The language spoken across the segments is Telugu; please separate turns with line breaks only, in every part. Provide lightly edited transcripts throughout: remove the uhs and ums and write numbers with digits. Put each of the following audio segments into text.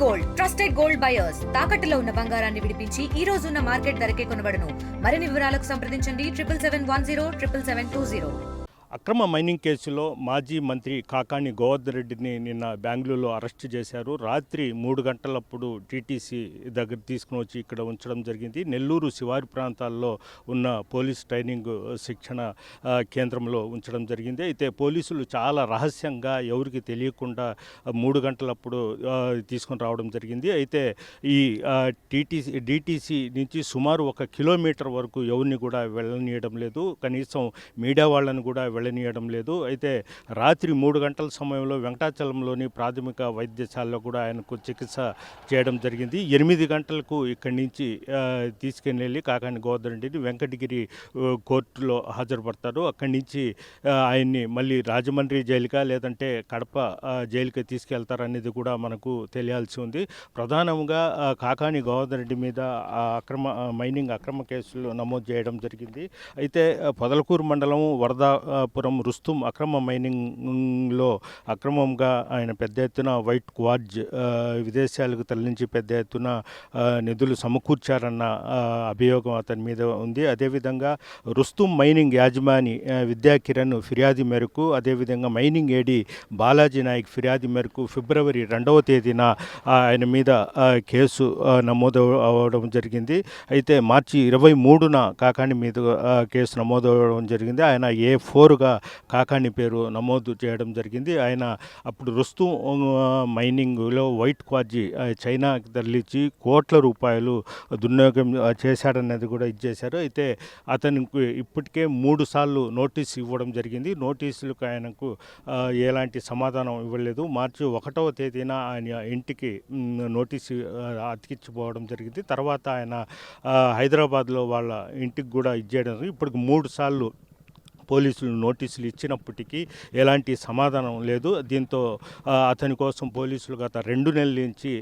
గోల్డ్ ట్రస్టెడ్ గోల్డ్ బయర్స్ తాకట్టులో ఉన్న బంగారాన్ని విడిపించి ఈ రోజు ఉన్న మార్కెట్ ధరకే కొనబడును. మరిన్ని వివరాలకు సంప్రదించండి 77710720.
అక్రమ మైనింగ్ కేసులో మాజీ మంత్రి కాకాణి గోవర్ధన్ రెడ్డిని నిన్న బెంగళూరులో అరెస్ట్ చేశారు. రాత్రి 3 గంటలప్పుడు టీటీసీ దగ్గర తీసుకుని వచ్చి ఇక్కడ ఉంచడం జరిగింది. నెల్లూరు శివారు ప్రాంతాల్లో ఉన్న పోలీస్ ట్రైనింగ్ శిక్షణ కేంద్రంలో ఉంచడం జరిగింది. అయితే పోలీసులు చాలా రహస్యంగా ఎవరికి తెలియకుండా 3 గంటలప్పుడు తీసుకొని రావడం జరిగింది. అయితే ఈ డిటీసీ నుంచి సుమారు 1 కిలోమీటర్ వరకు ఎవరిని కూడా వెళ్ళనీయడం లేదు. కనీసం మీడియా వాళ్ళని కూడా వెళ్ళనీయడం లేదు. అయితే రాత్రి 3 గంటల సమయంలో వెంకటాచలంలోని ప్రాథమిక వైద్యశాలలో కూడా ఆయనకు చికిత్స చేయడం జరిగింది. 8 గంటలకు ఇక్కడి నుంచి తీసుకుని వెళ్ళి కాకాణి గోవర్ధన్ రెడ్డిని వెంకటగిరి కోర్టులో హాజరుపడతారు. అక్కడి నుంచి ఆయన్ని మళ్ళీ రాజమండ్రి జైలుకా లేదంటే కడప జైలుకి తీసుకెళ్తారనేది కూడా మనకు తెలియాల్సి ఉంది. ప్రధానంగా కాకాణి గోవర్ధన్ రెడ్డి మీద మైనింగ్ అక్రమ కేసులు నమోదు చేయడం జరిగింది. అయితే పొదలకూరు మండలం వరదాపురం రుస్తుం అక్రమ మైనింగ్లో అక్రమంగా ఆయన పెద్ద ఎత్తున వైట్ క్వార్జ్ విదేశాలకు తరలించి పెద్ద ఎత్తున నిధులు సమకూర్చారన్న అభియోగం అతని మీద ఉంది. అదేవిధంగా రుస్తుం మైనింగ్ యాజమాని విద్యాకిరణ్ ఫిర్యాదు మేరకు, అదేవిధంగా మైనింగ్ ఏడి బాలాజీ నాయక్ ఫిర్యాదు మేరకు ఫిబ్రవరి 2వ తేదీన ఆయన మీద కేసు నమోదు అవ్వడం జరిగింది. అయితే మార్చి 23న కాకాణి మీద కేసు నమోదు అవ్వడం జరిగింది. ఆయన A4గా కాకాణి పేరు నమోదు చేయడం జరిగింది. ఆయన అప్పుడు రుస్తుం మైనింగ్లో వైట్ క్వార్జీ చైనాకి తరలించి కోట్ల రూపాయలు దుర్వినియోగం చేశాడనేది కూడా ఇచ్చేశారు. అయితే అతనికి ఇప్పటికే 3 సార్లు నోటీసు ఇవ్వడం జరిగింది. నోటీసులకు ఆయనకు ఎలాంటి సమాధానం ఇవ్వలేదు. మార్చి 1వ తేదీన ఆయన ఇంటికి నోటీసు అతికించిపోవడం జరిగింది. తర్వాత ఆయన హైదరాబాద్లో వాళ్ళ ఇంటికి కూడా ఇచ్చేయడం. ఇప్పటికి 3 సార్లు పోలీసులు నోటీసులు ఇచ్చినప్పటికీ ఎలాంటి సమాధానం లేదు. దీంతో అతని కోసం పోలీసులు గత 2 నెలల నుంచి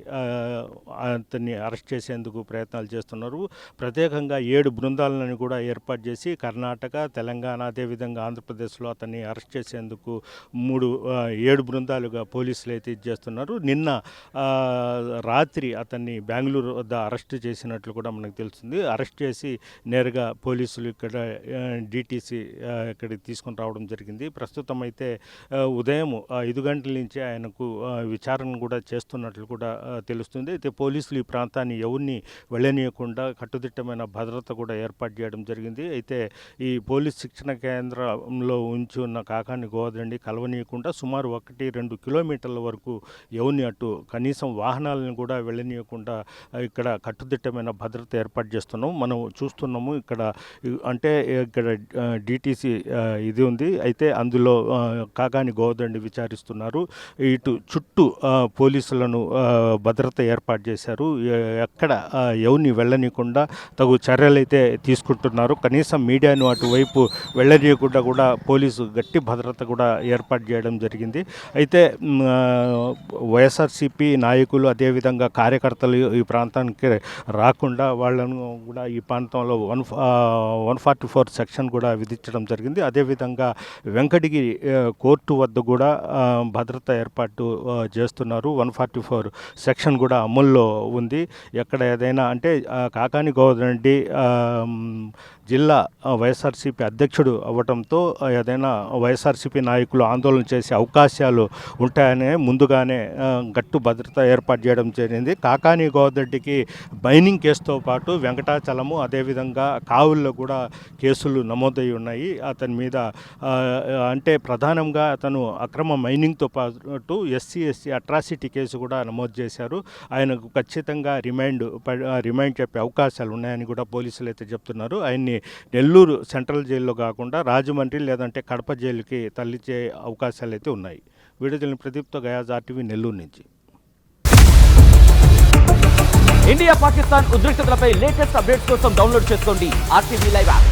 అతన్ని అరెస్ట్ చేసేందుకు ప్రయత్నాలు చేస్తున్నారు. ప్రత్యేకంగా 7 బృందాలను కూడా ఏర్పాటు చేసి కర్ణాటక, తెలంగాణ, అదేవిధంగా ఆంధ్రప్రదేశ్లో అతన్ని అరెస్ట్ చేసేందుకు 7 బృందాలుగా పోలీసులు అయితే చేస్తున్నారు. నిన్న రాత్రి అతన్ని బెంగళూరు వద్ద అరెస్ట్ చేసినట్లు కూడా మనకు తెలుస్తుంది. అరెస్ట్ చేసి నేరుగా పోలీసులు ఇక్కడ డిటీసీ ఇక్కడికి తీసుకొని రావడం జరిగింది. ప్రస్తుతం అయితే ఉదయం 5 గంటల నుంచి ఆయనకు విచారణ కూడా చేస్తున్నట్లు కూడా తెలుస్తుంది. అయితే పోలీసులు ఈ ప్రాంతాన్ని ఎవరిని వెళ్ళనీయకుండా కట్టుదిట్టమైన భద్రత కూడా ఏర్పాటు చేయడం జరిగింది. అయితే ఈ పోలీస్ శిక్షణ కేంద్రంలో ఉంచి ఉన్న కాకాణి గోవర్ధన్ రెడ్డి కలవనీయకుండా సుమారు 1-2 కిలోమీటర్ల వరకు ఎవరిని అటు కనీసం వాహనాలను కూడా వెళ్ళనీయకుండా ఇక్కడ కట్టుదిట్టమైన భద్రత ఏర్పాటు చేస్తున్నాము. మనం చూస్తున్నాము ఇక్కడ అంటే ఇక్కడ డిటీసీ ఇది ఉంది. అయితే అందులో కాకాణి గోవర్ధన్ రెడ్డి విచారిస్తున్నారు. ఇటు చుట్టూ పోలీసులను భద్రత ఏర్పాటు చేశారు. ఎక్కడ ఎవరిని వెళ్ళనీయకుండా తగు చర్యలు అయితే తీసుకుంటున్నారు. కనీసం మీడియాను అటువైపు వెళ్ళనీయకుండా కూడా పోలీసు గట్టి భద్రత కూడా ఏర్పాటు చేయడం జరిగింది. అయితే వైఎస్ఆర్సీపీ నాయకులు అదేవిధంగా కార్యకర్తలు ఈ ప్రాంతానికి రాకుండా వాళ్ళను కూడా ఈ ప్రాంతంలో 144 సెక్షన్ కూడా విధించడం జరిగింది. అదేవిధంగా వెంకటగిరి కోర్టు వద్ద కూడా భద్రత ఏర్పాటు చేస్తున్నారు. 144 సెక్షన్ కూడా అమల్లో ఉంది. ఎక్కడ ఏదైనా అంటే కాకాణి గోవర్ధన్ రెడ్డి జిల్లా వైఎస్ఆర్సీపీ అధ్యక్షుడు అవ్వడంతో ఏదైనా వైఎస్ఆర్సీపీ నాయకులు ఆందోళన చేసే అవకాశాలు ఉంటాయనే ముందుగానే గట్టు భద్రత ఏర్పాటు చేయడం జరిగింది. కాకాణి గోవర్ధన్ రెడ్డికి మైనింగ్ కేసుతో పాటు వెంకటాచలము అదేవిధంగా కావుల్లో కూడా కేసులు నమోదయ్యి ఉన్నాయి. అతని మీద అంటే ప్రధానంగా అతను అక్రమ మైనింగ్తో పాటు SC/ST అట్రాసిటీ కేసు కూడా నమోదు చేశారు. ఆయనకు ఖచ్చితంగా రిమైండ్ చెప్పే అవకాశాలు ఉన్నాయని కూడా పోలీసులు అయితే చెప్తున్నారు. ఆయన్ని నెల్లూరు సెంట్రల్ జైల్లో కాకుండా రాజమండ్రి లేదంటే కడప జైలుకి తరలించే అవకాశాలు అయితే ఉన్నాయి. వీడియో ప్రదీప్తో గయాజ్ RTV నెల్లూరు నుంచి.
ఇండియా పాకిస్తాన్ ఉద్రిక్తతలపై లేటెస్ట్ అప్డేట్స్ కోసం డౌన్లోడ్ చేసుకోండి RTV లైవ్ యాప్.